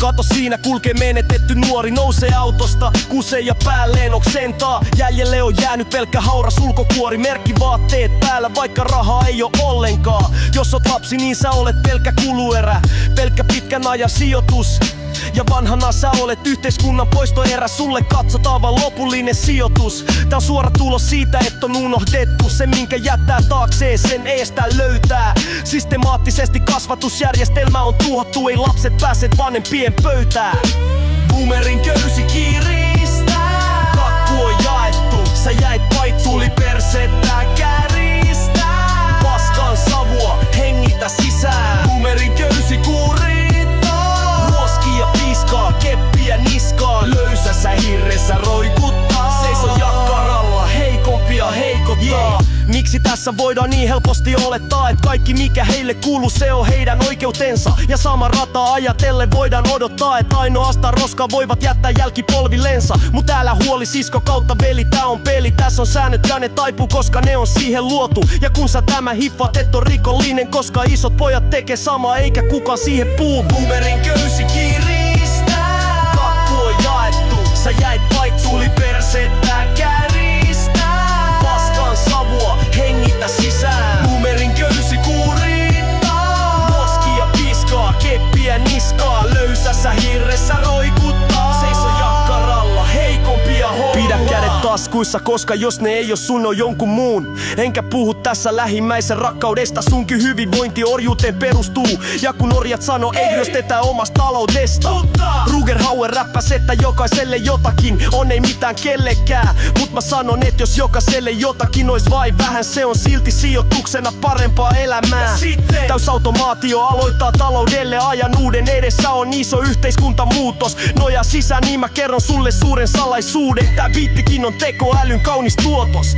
Kato siinä kulkee menetetty nuori, nousee autosta, kusee ja päälleen oksentaa. Jäljelle on jäänyt pelkkä hauras ulkokuori, merkkivaatteet päällä, vaikka rahaa ei oo ollenkaan. Jos oot lapsi, niin sä olet pelkkä kuluerä, pelkkä pitkän ajan sijoitus. Ja vanhana sä olet yhteiskunnan poistoerä, sulle katsotaan vaan lopullinen sijoitus. Tää on suora tulos siitä, että on unohdettu. Se minkä jättää taakseen, sen eestä löytää. Systemaattisesti kasvatusjärjestelmä on tuhottu, ei lapset pääse vanhempien pöytään. Boomerin köysi kiiristää, kakku on jaettu, sä jäit pait, tuli persettä käristää. Paskan savua, hengitä sisään. Boomerin köysi kuurittaa, ruoski ja piiskaa, keppiä niskaan. Löysässä hirressä roikuttaa, seiso jakkaralla, heikompia heikottaa. Miksi tässä voidaan niin helposti olettaa, että kaikki mikä heille kuuluu, se on heidän oikeutensa. Ja sama rataa ajatellen voidaan odottaa, että ainoastaan roskaa voivat jättää jälkipolvillensa. Mut älä huoli sisko kautta veli, tää on peli. Tässä on säännöt ja ne taipuu, koska ne on siihen luotu. Ja kun sä tämä hiffaat, et on rikollinen, koska isot pojat tekee samaa eikä kukaan siihen puutu. Boomerin köysi kiiristää, kakku on jaettu, sä jäit pait, tuli persettä käristää. Paskan savua, hengitä sisään. Boomerin köysi kuurittaa, ruoski ja piskaa, keppiä niskaa. Löysässä hirressä roikuttaa, seiso jakkaralla, heikompia hollaa. Pidä kädet taskuissa, koska jos ne ei oo sun, on jonkun muun. Enkä puhu tässä lähimmäisen rakkaudesta, sunkin hyvinvointi orjuuteen perustuu. Ja kun orjat sano, ei ryöstetä omasta taloudesta. Ruger Hauer räppäs, että jokaiselle jotakin on, ei mitään kellekään. Mut mä sanon, et jos jokaiselle jotakin ois vain vähän, se on silti sijoituksena parempaa elämää. Täysautomaatio aloittaa taloudelle ajan uuden, edessä on iso yhteiskuntamuutos. Nojaa sisään, niin mä kerron sulle suuren salaisuuden. Tää biittikin on tekoälyn kaunis tuotos.